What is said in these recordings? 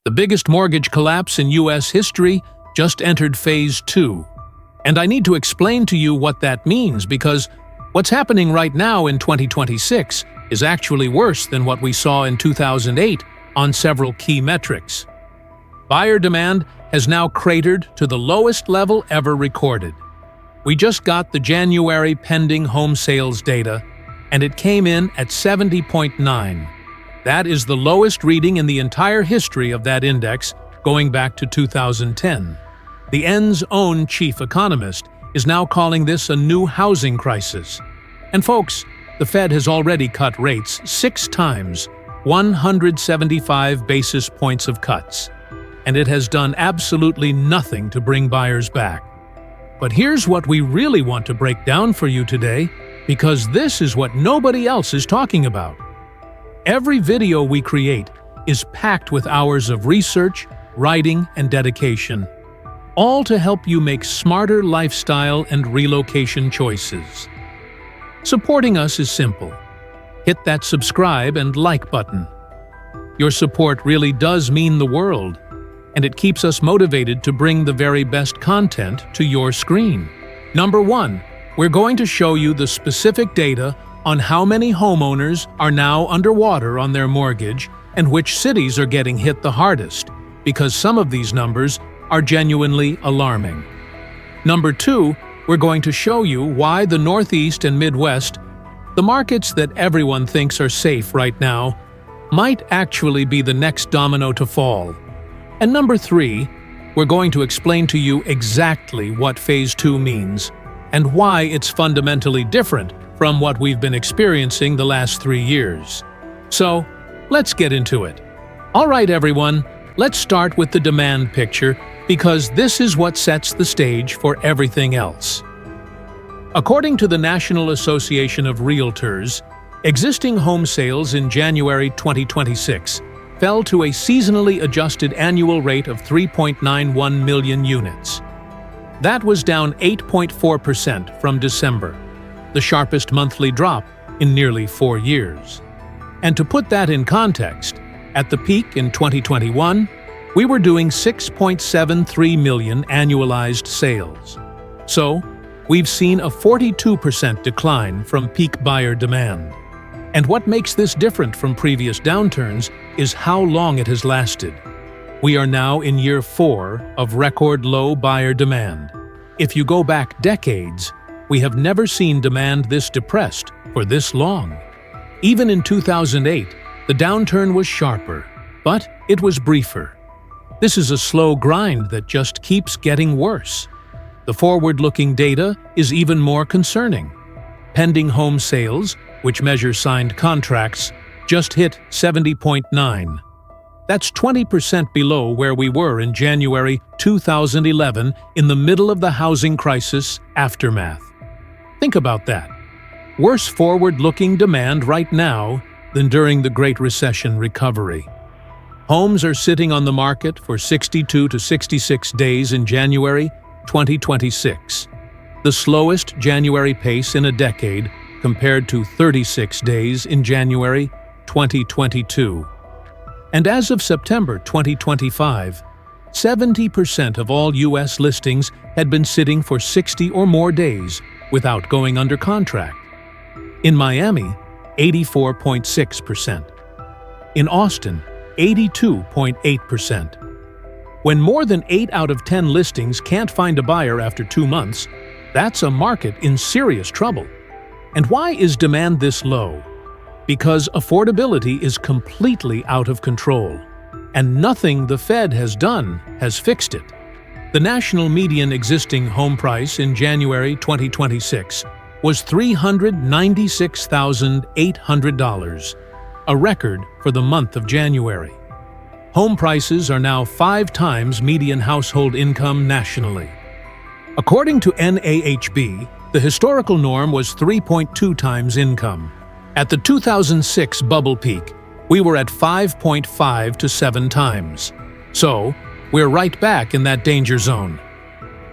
The biggest mortgage collapse in U.S. history just entered Phase 2. And I need to explain to you what that means because what's happening right now in 2026 is actually worse than what we saw in 2008 on several key metrics. Buyer demand has now cratered to the lowest level ever recorded. We just got the January pending home sales data, and it came in at 70.9. That is the lowest reading in the entire history of that index, going back to 2010. The N's own chief economist is now calling this a new housing crisis. And folks, the Fed has already cut rates 6 times, 175 basis points of cuts. And it has done absolutely nothing to bring buyers back. But here's what we really want to break down for you today, because this is what nobody else is talking about. Every video we create is packed with hours of research, writing, and dedication, all to help you make smarter lifestyle and relocation choices. Supporting us is simple. Hit that subscribe and like button. Your support really does mean the world, and it keeps us motivated to bring the very best content to your screen. Number 1, we're going to show you the specific data on how many homeowners are now underwater on their mortgage and which cities are getting hit the hardest, because some of these numbers are genuinely alarming. Number 2, we're going to show you why the Northeast and Midwest, the markets that everyone thinks are safe right now, might actually be the next domino to fall. And number 3, we're going to explain to you exactly what Phase 2 means and why it's fundamentally different from what we've been experiencing the last 3 years. So, let's get into it. All right, everyone, let's start with the demand picture because this is what sets the stage for everything else. According to the National Association of Realtors, existing home sales in January 2026 fell to a seasonally adjusted annual rate of 3.91 million units. That was down 8.4% from December, the sharpest monthly drop in nearly 4 years. And to put that in context, at the peak in 2021, we were doing 6.73 million annualized sales. So, we've seen a 42% decline from peak buyer demand. And what makes this different from previous downturns is how long it has lasted. We are now in year 4 of record low buyer demand. If you go back decades, we have never seen demand this depressed for this long. Even in 2008, the downturn was sharper, but it was briefer. This is a slow grind that just keeps getting worse. The forward-looking data is even more concerning. Pending home sales, which measure signed contracts, just hit 70.9. That's 20% below where we were in January 2011 in the middle of the housing crisis aftermath. Think about that. Worse forward-looking demand right now than during the Great Recession recovery. Homes are sitting on the market for 62 to 66 days in January 2026, the slowest January pace in a decade compared to 36 days in January 2022. And as of September 2025, 70% of all U.S. listings had been sitting for 60 or more days without going under contract. In Miami, 84.6%. In Austin, 82.8%. When more than 8 out of 10 listings can't find a buyer after 2 months, that's a market in serious trouble. And why is demand this low? Because affordability is completely out of control, and nothing the Fed has done has fixed it. The national median existing home price in January 2026 was $396,800, a record for the month of January. Home prices are now 5 times median household income nationally. According to NAHB, the historical norm was 3.2 times income. At the 2006 bubble peak, we were at 5.5 to 7 times. So, we're right back in that danger zone.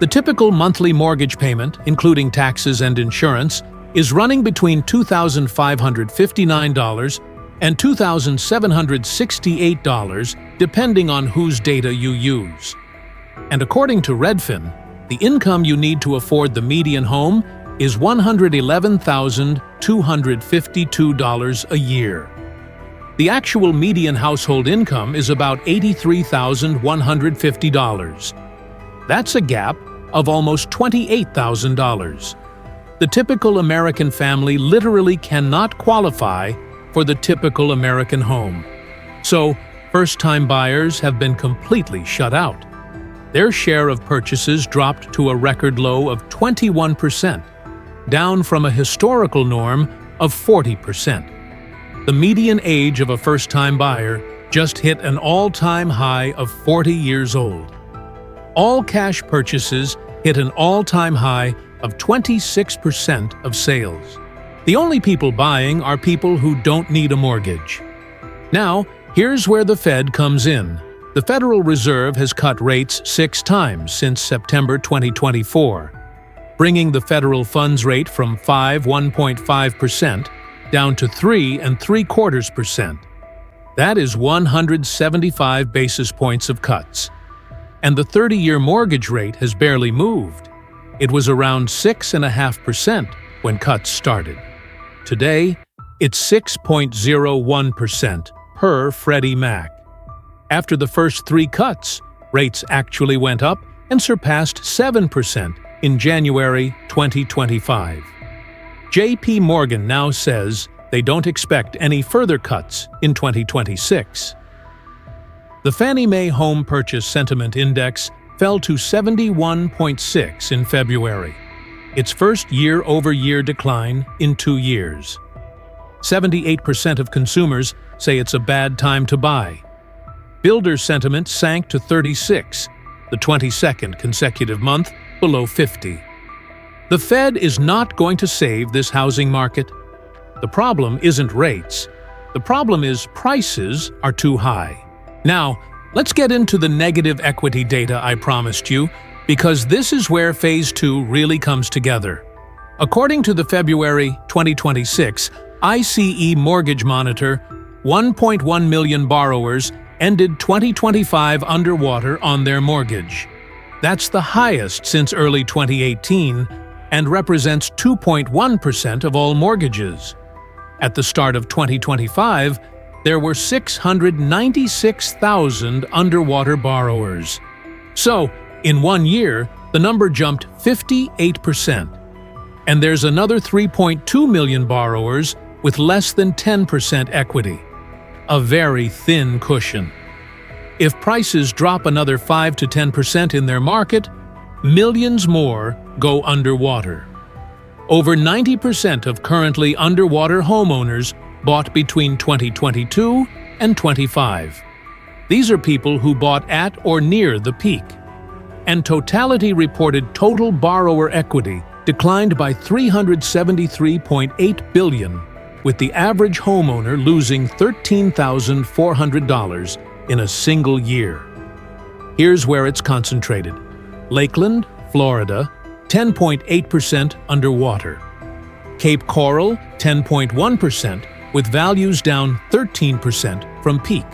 The typical monthly mortgage payment, including taxes and insurance, is running between $2,559 and $2,768 depending on whose data you use. And according to Redfin, the income you need to afford the median home is $111,252 a year. The actual median household income is about $83,150. That's a gap of almost $28,000. The typical American family literally cannot qualify for the typical American home. So, first-time buyers have been completely shut out. Their share of purchases dropped to a record low of 21%, down from a historical norm of 40%. The median age of a first-time buyer just hit an all-time high of 40 years old. All cash purchases hit an all-time high of 26% of sales. The only people buying are people who don't need a mortgage. Now, here's where the Fed comes in. The Federal Reserve has cut rates 6 times since September 2024, bringing the federal funds rate from 1.5% down to 3.75%. That is 175 basis points of cuts. And the 30-year mortgage rate has barely moved. It was around 6.5% when cuts started. Today, it's 6.01% per Freddie Mac. After the first 3 cuts, rates actually went up and surpassed 7% in January 2025. J.P. Morgan now says they don't expect any further cuts in 2026. The Fannie Mae Home Purchase Sentiment Index fell to 71.6 in February, its first year-over-year decline in 2 years. 78% of consumers say it's a bad time to buy. Builder sentiment sank to 36, the 22nd consecutive month below 50. The Fed is not going to save this housing market. The problem isn't rates. The problem is prices are too high. Now, let's get into the negative equity data I promised you, because this is where Phase 2 really comes together. According to the February 2026 ICE Mortgage Monitor, 1.1 million borrowers ended 2025 underwater on their mortgage. That's the highest since early 2018 and represents 2.1% of all mortgages. At the start of 2025, there were 696,000 underwater borrowers. So, in 1 year, the number jumped 58%. And there's another 3.2 million borrowers with less than 10% equity. A very thin cushion. If prices drop another 5 to 10% in their market, millions more go underwater. Over 90% of currently underwater homeowners bought between 2022 and 25. These are people who bought at or near the peak. And Totality reported total borrower equity declined by $373.8 billion, with the average homeowner losing $13,400 in a single year. Here's where it's concentrated. Lakeland, Florida, 10.8% underwater. Cape Coral, 10.1%, with values down 13% from peak.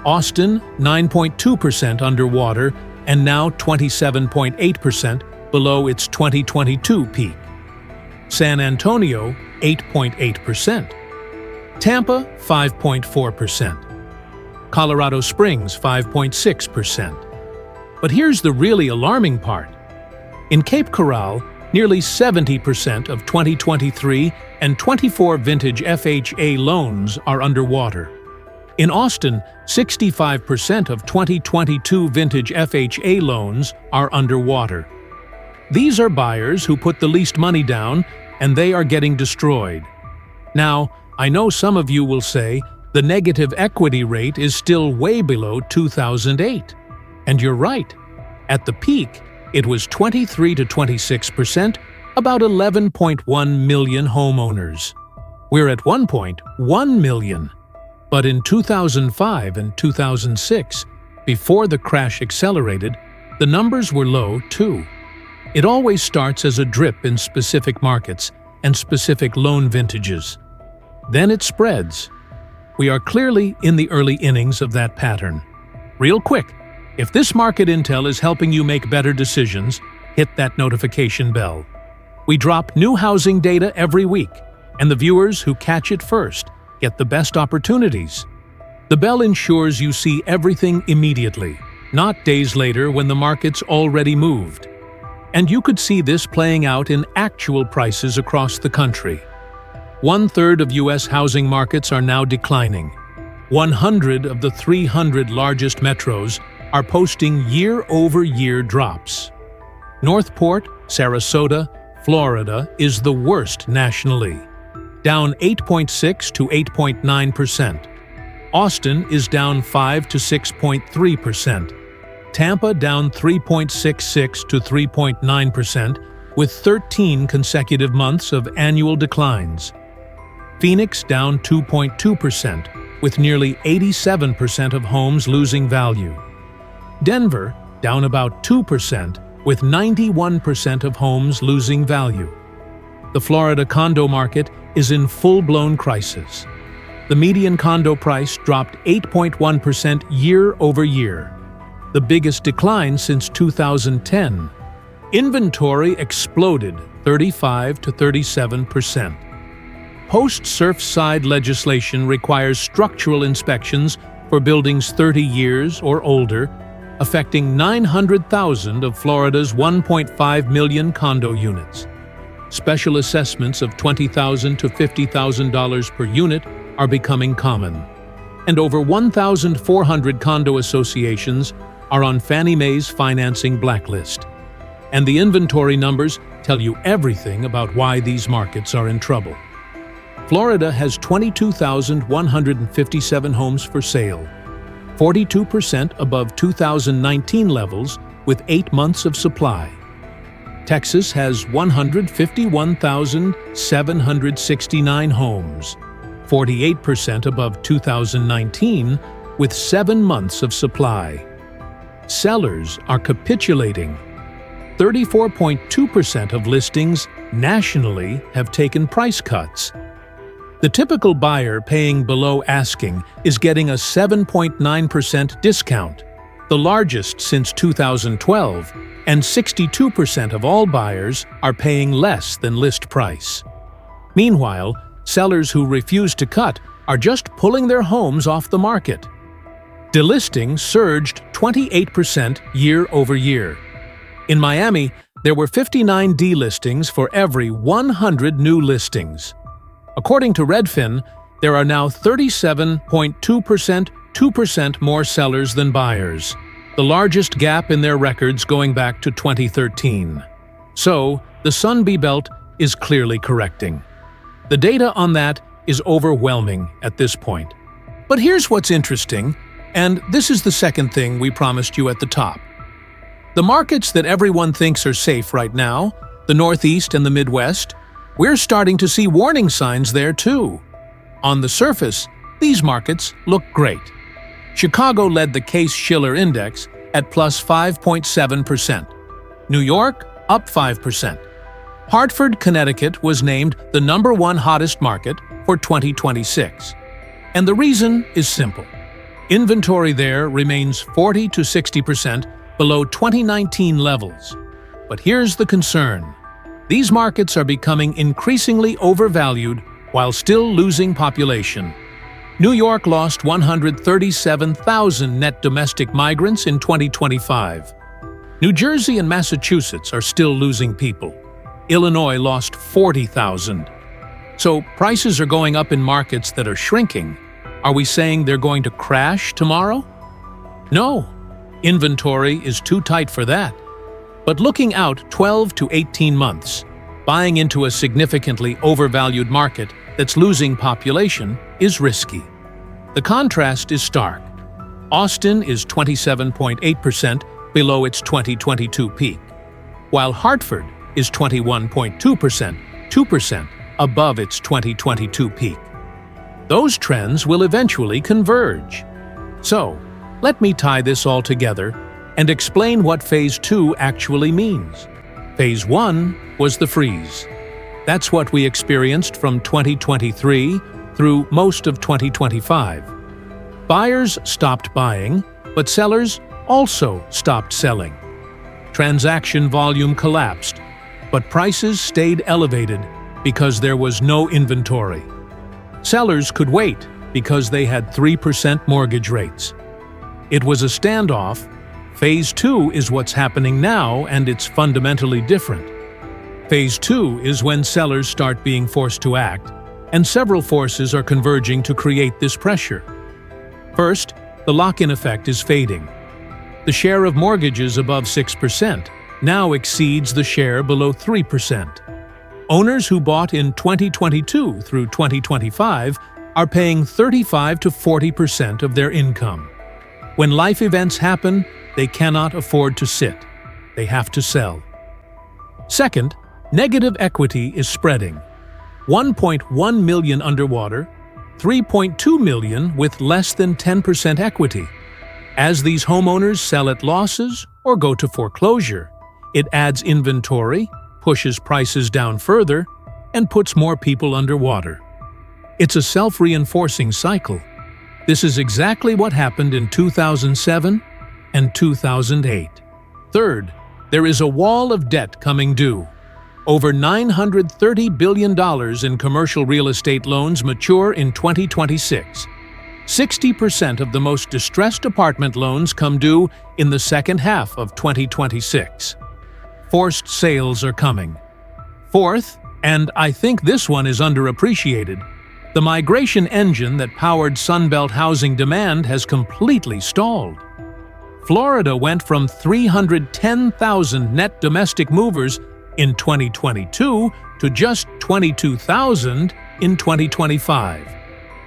Austin, 9.2% underwater and now 27.8% below its 2022 peak. San Antonio, 8.8%. Tampa, 5.4%. Colorado Springs, 5.6%. But here's the really alarming part. In Cape Coral, nearly 70% of 2023 and 24 vintage FHA loans are underwater. In Austin, 65% of 2022 vintage FHA loans are underwater. These are buyers who put the least money down, and they are getting destroyed. Now, I know some of you will say the negative equity rate is still way below 2008. And you're right. At the peak, it was 23 to 26%, about 11.1 million homeowners. We're at 1.1 million. But in 2005 and 2006, before the crash accelerated, the numbers were low too. It always starts as a drip in specific markets and specific loan vintages. Then it spreads. We are clearly in the early innings of that pattern. Real quick, if this market intel is helping you make better decisions, hit that notification bell. We drop new housing data every week, and the viewers who catch it first get the best opportunities. The bell ensures you see everything immediately, not days later when the market's already moved. And you could see this playing out in actual prices across the country. 1/3 of U.S. housing markets are now declining. 100 of the 300 largest metros are posting year-over-year drops. Northport, Sarasota, Florida is the worst nationally, down 8.6 to 8.9%. Austin is down 5 to 6.3%. Tampa down 3.66 to 3.9%, with 13 consecutive months of annual declines. Phoenix down 2.2%, with nearly 87% of homes losing value. Denver down about 2%, with 91% of homes losing value. The Florida condo market is in full-blown crisis. The median condo price dropped 8.1% year-over-year, the biggest decline since 2010. Inventory exploded 35 to 37%. Post-Surfside legislation requires structural inspections for buildings 30 years or older, affecting 900,000 of Florida's 1.5 million condo units. Special assessments of $20,000 to $50,000 per unit are becoming common, and over 1,400 condo associations are on Fannie Mae's financing blacklist. And the inventory numbers tell you everything about why these markets are in trouble. Florida has 22,157 homes for sale, 42% above 2019 levels with 8 months of supply. Texas has 151,769 homes, 48% above 2019 with 7 months of supply. Sellers are capitulating. 34.2% of listings nationally have taken price cuts. The typical buyer paying below asking is getting a 7.9% discount, the largest since 2012, and 62% of all buyers are paying less than list price. Meanwhile, sellers who refuse to cut are just pulling their homes off the market. Delisting surged 28% year-over-year. In Miami, there were 59 delistings for every 100 new listings. According to Redfin, there are now 37.2%, 2% more sellers than buyers, the largest gap in their records going back to 2013. So, the Sunbelt is clearly correcting. The data on that is overwhelming at this point. But here's what's interesting, and this is the second thing we promised you at the top. The markets that everyone thinks are safe right now, the Northeast and the Midwest, we're starting to see warning signs there too. On the surface, these markets look great. Chicago led the Case-Shiller Index at plus 5.7%. New York, up 5%. Hartford, Connecticut was named the #1 hottest market for 2026. And the reason is simple. Inventory there remains 40 to 60% below 2019 levels. But here's the concern. These markets are becoming increasingly overvalued while still losing population. New York lost 137,000 net domestic migrants in 2025. New Jersey and Massachusetts are still losing people. Illinois lost 40,000. So prices are going up in markets that are shrinking. Are we saying they're going to crash tomorrow? No. Inventory is too tight for that. But looking out 12 to 18 months, buying into a significantly overvalued market that's losing population is risky. The contrast is stark. Austin is 27.8% below its 2022 peak, while Hartford is 21.2%, 2% above its 2022 peak. Those trends will eventually converge. So, let me tie this all together and explain what Phase 2 actually means. Phase 1 was the freeze. That's what we experienced from 2023 through most of 2025. Buyers stopped buying, But sellers also stopped selling. Transaction volume collapsed, but prices stayed elevated because there was no inventory. Sellers could wait because they had 3% mortgage rates. It was a standoff. Phase 2 is what's happening now, and it's fundamentally different. Phase 2 is when sellers start being forced to act, and several forces are converging to create this pressure. First, the lock-in effect is fading. The share of mortgages above 6% now exceeds the share below 3%. Owners who bought in 2022 through 2025 are paying 35 to 40% of their income. When life events happen, they cannot afford to sit. They have to sell. Second, negative equity is spreading. 1.1 million underwater, 3.2 million with less than 10% equity. As these homeowners sell at losses or go to foreclosure, it adds inventory, pushes prices down further, and puts more people underwater. It's a self-reinforcing cycle. This is exactly what happened in 2007 and 2008. Third, there is a wall of debt coming due. Over $930 billion in commercial real estate loans mature in 2026. 60% of the most distressed apartment loans come due in the second half of 2026. Forced sales are coming. Fourth, and I think this one is underappreciated, the migration engine that powered Sunbelt housing demand has completely stalled. Florida went from 310,000 net domestic movers in 2022 to just 22,000 in 2025.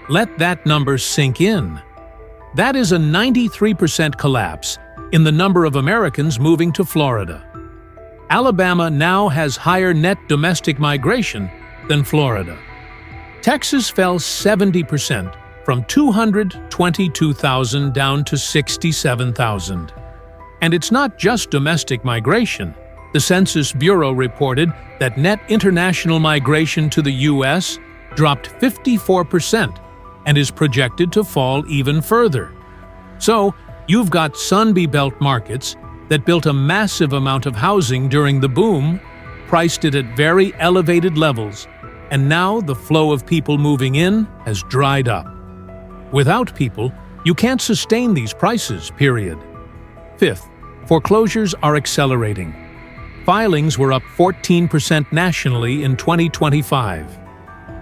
Let that number sink in. That is a 93% collapse in the number of Americans moving to Florida. Alabama now has higher net domestic migration than Florida. Texas fell 70% from 222,000 down to 67,000. And it's not just domestic migration. The Census Bureau reported that net international migration to the U.S. dropped 54% and is projected to fall even further. So, you've got Sunbelt markets that built a massive amount of housing during the boom, priced it at very elevated levels, and now the flow of people moving in has dried up. Without people, you can't sustain these prices, period. Fifth, foreclosures are accelerating. Filings were up 14% nationally in 2025.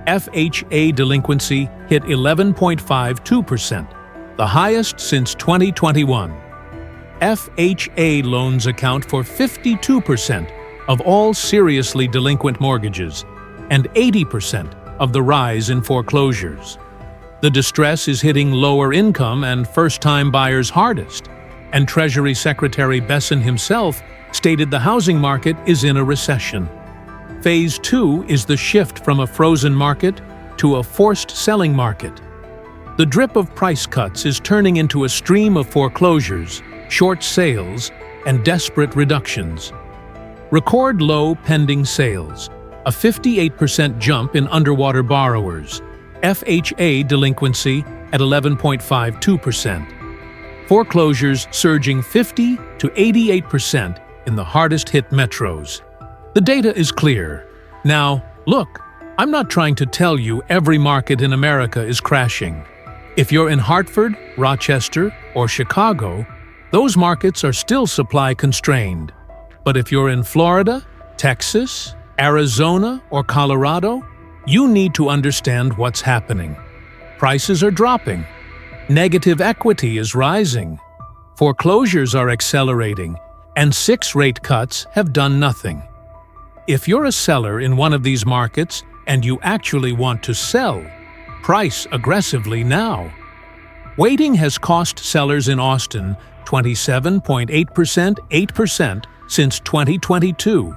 FHA delinquency hit 11.52%, the highest since 2021. FHA loans account for 52% of all seriously delinquent mortgages and 80% of the rise in foreclosures. The distress is hitting lower income and first-time buyers hardest, and Treasury Secretary Besson himself stated the housing market is in a recession. Phase 2 is the shift from a frozen market to a forced selling market. The drip of price cuts is turning into a stream of foreclosures, short sales, and desperate reductions. Record low pending sales, a 58% jump in underwater borrowers, FHA delinquency at 11.52%. Foreclosures surging 50 to 88% in the hardest-hit metros. The data is clear. Now, look, I'm not trying to tell you every market in America is crashing. If you're in Hartford, Rochester, or Chicago, those markets are still supply-constrained. But if you're in Florida, Texas, Arizona, or Colorado, you need to understand what's happening. Prices are dropping. Negative equity is rising. Foreclosures are accelerating, and 6 rate cuts have done nothing. If you're a seller in one of these markets and you actually want to sell, price aggressively now. Waiting has cost sellers in Austin 27.8% since 2022.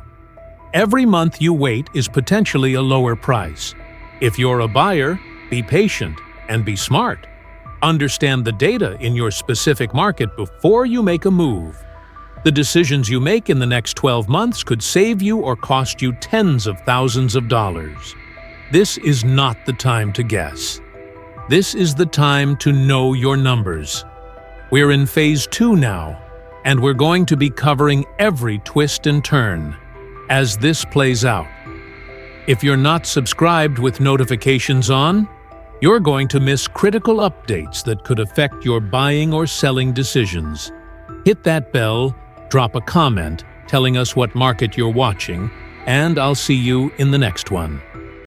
Every month you wait is potentially a lower price. If you're a buyer, be patient and be smart. Understand the data in your specific market before you make a move. The decisions you make in the next 12 months could save you or cost you tens of thousands of dollars. This is not the time to guess. This is the time to know your numbers. We're in phase 2 now, and we're going to be covering every twist and turn as this plays out. If you're not subscribed with notifications on, you're going to miss critical updates that could affect your buying or selling decisions. Hit that bell, drop a comment telling us what market you're watching, and I'll see you in the next one.